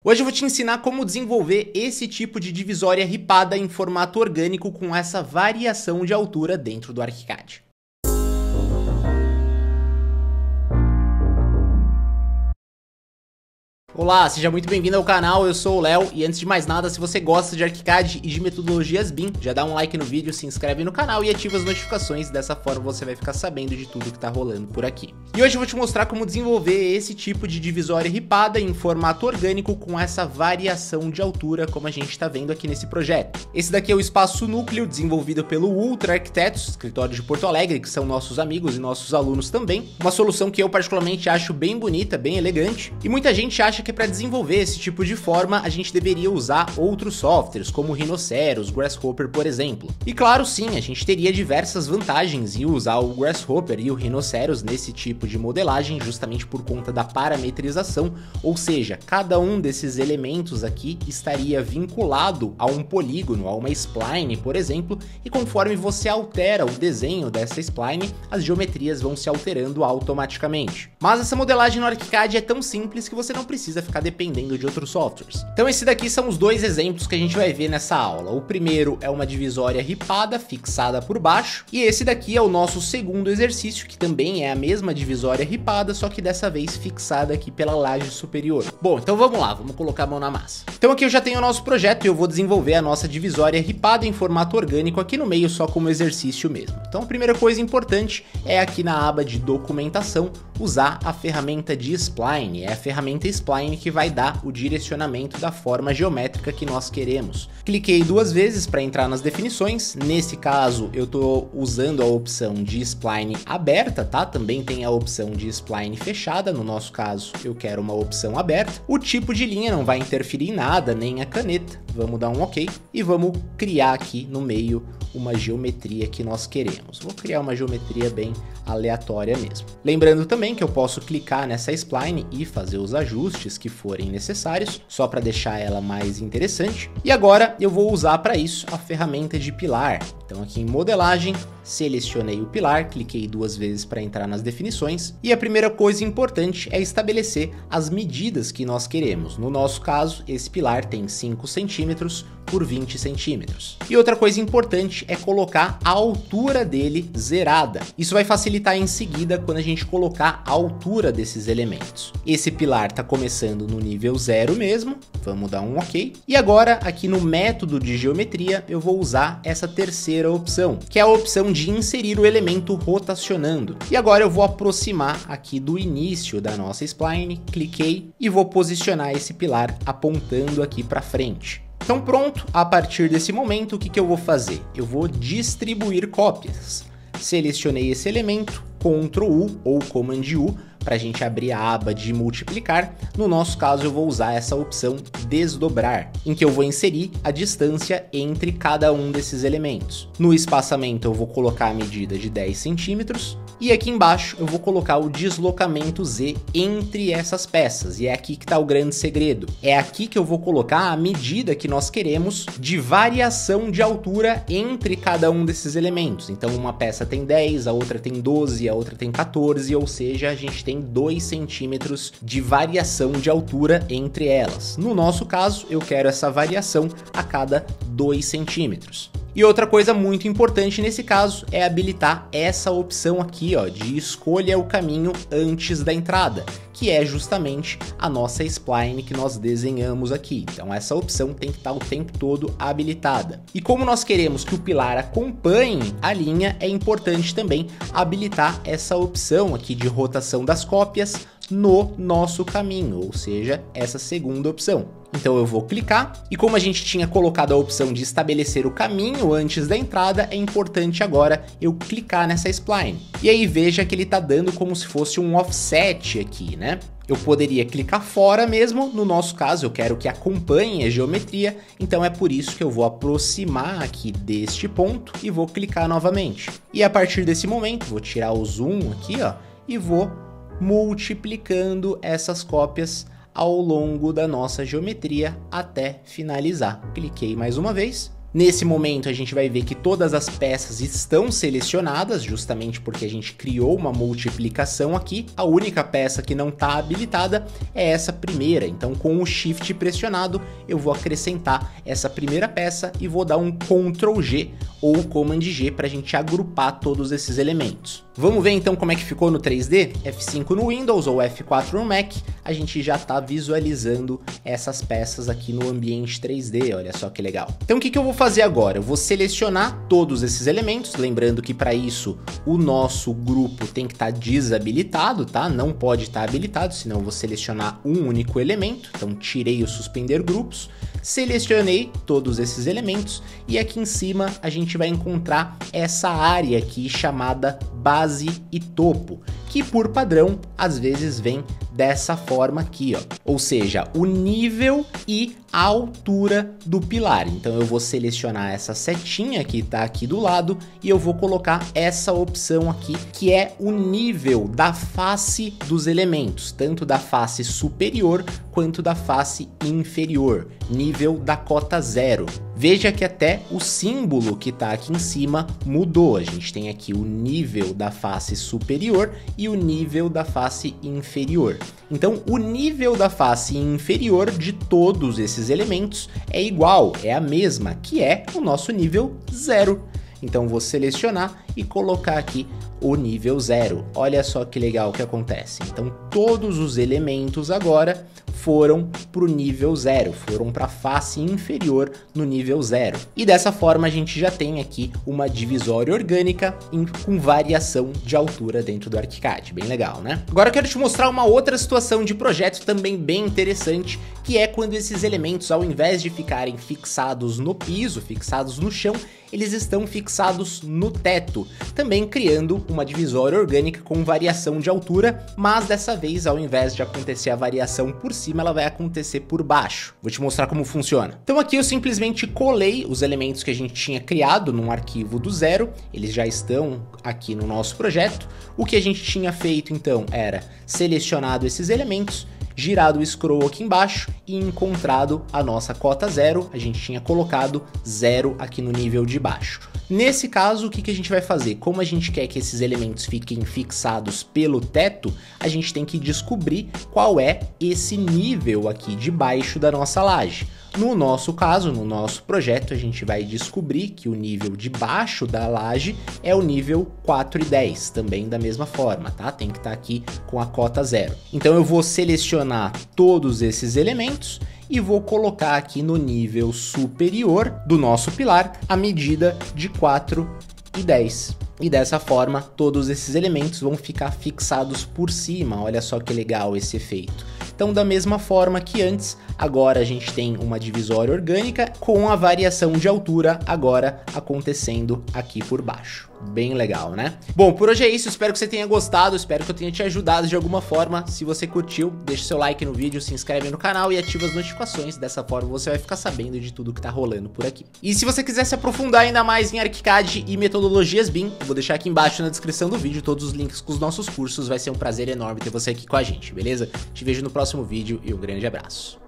Hoje eu vou te ensinar como desenvolver esse tipo de divisória ripada em formato orgânico com essa variação de altura dentro do ArchiCAD. Olá, seja muito bem-vindo ao canal, eu sou o Léo e antes de mais nada, se você gosta de ArchiCAD e de metodologias BIM, já dá um like no vídeo, se inscreve no canal e ativa as notificações, dessa forma você vai ficar sabendo de tudo que tá rolando por aqui. E hoje eu vou te mostrar como desenvolver esse tipo de divisória ripada em formato orgânico com essa variação de altura, como a gente tá vendo aqui nesse projeto. Esse daqui é o espaço núcleo, desenvolvido pelo Ultra Arquitetos, escritório de Porto Alegre, que são nossos amigos e nossos alunos também. Uma solução que eu particularmente acho bem bonita, bem elegante, e muita gente acha que para desenvolver esse tipo de forma a gente deveria usar outros softwares, como Rhinoceros, Grasshopper, por exemplo. E claro, sim, a gente teria diversas vantagens em usar o Grasshopper e o Rhinoceros nesse tipo de modelagem, justamente por conta da parametrização, ou seja, cada um desses elementos aqui estaria vinculado a um polígono, a uma spline, por exemplo, e conforme você altera o desenho dessa spline, as geometrias vão se alterando automaticamente. Mas essa modelagem no ArchiCAD é tão simples que você não precisa ficar dependendo de outros softwares. Então esses daqui são os dois exemplos que a gente vai ver nessa aula. O primeiro é uma divisória ripada, fixada por baixo, e esse daqui é o nosso segundo exercício, que também é a mesma divisória ripada, só que dessa vez fixada aqui pela laje superior. Bom, então vamos lá, vamos colocar a mão na massa. Então aqui eu já tenho o nosso projeto e eu vou desenvolver a nossa divisória ripada em formato orgânico aqui no meio, só como exercício mesmo. Então a primeira coisa importante é aqui na aba de documentação, usar a ferramenta de Spline. É a ferramenta Spline que vai dar o direcionamento da forma geométrica que nós queremos. Cliquei duas vezes para entrar nas definições. Nesse caso eu estou usando a opção de Spline aberta, tá? Também tem a opção de Spline fechada. No nosso caso eu quero uma opção aberta. O tipo de linha não vai interferir em nada, nem a caneta. Vamos dar um OK e vamos criar aqui no meio uma geometria que nós queremos. Vou criar uma geometria bem aleatória mesmo. Lembrando também que eu posso clicar nessa spline e fazer os ajustes que forem necessários, só para deixar ela mais interessante. E agora eu vou usar para isso a ferramenta de pilar. Então aqui em modelagem, selecionei o pilar, cliquei duas vezes para entrar nas definições. E a primeira coisa importante é estabelecer as medidas que nós queremos. No nosso caso, esse pilar tem 5 centímetros por 20 centímetros. E outra coisa importante é colocar a altura dele zerada. Isso vai facilitar em seguida quando a gente colocar a altura desses elementos. Esse pilar está começando no nível 0 mesmo, vamos dar um OK. E agora aqui no método de geometria eu vou usar essa terceira opção, que é a opção de inserir o elemento rotacionando. E agora eu vou aproximar aqui do início da nossa spline, cliquei e vou posicionar esse pilar apontando aqui para frente. Então pronto, a partir desse momento o que eu vou fazer? Eu vou distribuir cópias. Selecionei esse elemento, Ctrl U ou Command U, para a gente abrir a aba de multiplicar. No nosso caso eu vou usar essa opção desdobrar, em que eu vou inserir a distância entre cada um desses elementos. No espaçamento eu vou colocar a medida de 10 centímetros. E aqui embaixo eu vou colocar o deslocamento Z entre essas peças. E é aqui que está o grande segredo. É aqui que eu vou colocar a medida que nós queremos de variação de altura entre cada um desses elementos. Então uma peça tem 10, a outra tem 12, a outra tem 14, ou seja, a gente tem 2 centímetros de variação de altura entre elas. No nosso caso, eu quero essa variação a cada 2 centímetros. E outra coisa muito importante nesse caso é habilitar essa opção aqui, ó, de escolha o caminho antes da entrada, que é justamente a nossa spline que nós desenhamos aqui. Então essa opção tem que estar o tempo todo habilitada. E como nós queremos que o pilar acompanhe a linha, é importante também habilitar essa opção aqui de rotação das cópias no nosso caminho, ou seja, essa segunda opção. Então eu vou clicar e como a gente tinha colocado a opção de estabelecer o caminho antes da entrada, é importante agora eu clicar nessa spline. E aí veja que ele está dando como se fosse um offset aqui, né? Eu poderia clicar fora mesmo, no nosso caso eu quero que acompanhe a geometria, então é por isso que eu vou aproximar aqui deste ponto e vou clicar novamente. E a partir desse momento, vou tirar o zoom aqui, ó, e vou multiplicando essas cópias ao longo da nossa geometria até finalizar. Cliquei mais uma vez Nesse momento a gente vai ver que todas as peças estão selecionadas, justamente porque a gente criou uma multiplicação aqui. A única peça que não está habilitada é essa primeira, então com o Shift pressionado eu vou acrescentar essa primeira peça e vou dar um Ctrl G ou Command G para a gente agrupar todos esses elementos. Vamos ver então como é que ficou no 3D? F5 no Windows ou F4 no Mac, a gente já está visualizando essas peças aqui no ambiente 3D, olha só que legal. Então o que eu vou fazer agora? Eu vou selecionar todos esses elementos, lembrando que para isso o nosso grupo tem que estar desabilitado, tá? Não pode estar habilitado, senão eu vou selecionar um único elemento, então tirei o suspender grupos, selecionei todos esses elementos e aqui em cima a gente vai encontrar essa área aqui chamada base e topo, que por padrão às vezes vem dessa forma aqui, ó. Ou seja, o nível e a altura do pilar. Então eu vou selecionar essa setinha que está aqui do lado e eu vou colocar essa opção aqui, que é o nível da face dos elementos, tanto da face superior quanto da face inferior, nível da cota 0. Veja que até o símbolo que está aqui em cima mudou. A gente tem aqui o nível da face superior e o nível da face inferior. Então, o nível da face inferior de todos esses elementos é igual, é a mesma, que é o nosso nível 0. Então, vou selecionar e colocar aqui o nível 0. Olha só que legal que acontece. Então, todos os elementos agora foram para o nível 0, foram para a face inferior no nível 0. E dessa forma a gente já tem aqui uma divisória orgânica com variação de altura dentro do ArchiCAD, bem legal, né? Agora eu quero te mostrar uma outra situação de projeto também bem interessante, que é quando esses elementos, ao invés de ficarem fixados no piso, fixados no chão, eles estão fixados no teto, também criando uma divisória orgânica com variação de altura, mas dessa vez, ao invés de acontecer a variação por cima, ela vai acontecer por baixo. Vou te mostrar como funciona. Então aqui eu simplesmente colei os elementos que a gente tinha criado num arquivo do zero, eles já estão aqui no nosso projeto. O que a gente tinha feito então era selecionado esses elementos, girado o scroll aqui embaixo e encontrado a nossa cota 0, a gente tinha colocado 0 aqui no nível de baixo. Nesse caso, o que a gente vai fazer? Como a gente quer que esses elementos fiquem fixados pelo teto, a gente tem que descobrir qual é esse nível aqui de baixo da nossa laje. No nosso caso, no nosso projeto, a gente vai descobrir que o nível de baixo da laje é o nível 4,10, também da mesma forma, tá? Tem que estar aqui com a cota 0. Então eu vou selecionar todos esses elementos e vou colocar aqui no nível superior do nosso pilar a medida de 4,10. E dessa forma, todos esses elementos vão ficar fixados por cima. Olha só que legal esse efeito. Então, da mesma forma que antes, agora a gente tem uma divisória orgânica com a variação de altura agora acontecendo aqui por baixo. Bem legal, né? Bom, por hoje é isso, espero que você tenha gostado, espero que eu tenha te ajudado de alguma forma. Se você curtiu, deixa seu like no vídeo, se inscreve no canal e ativa as notificações, dessa forma você vai ficar sabendo de tudo que tá rolando por aqui. E se você quiser se aprofundar ainda mais em ArchiCAD e metodologias BIM, eu vou deixar aqui embaixo na descrição do vídeo todos os links com os nossos cursos, vai ser um prazer enorme ter você aqui com a gente, beleza? Te vejo no próximo vídeo e um grande abraço.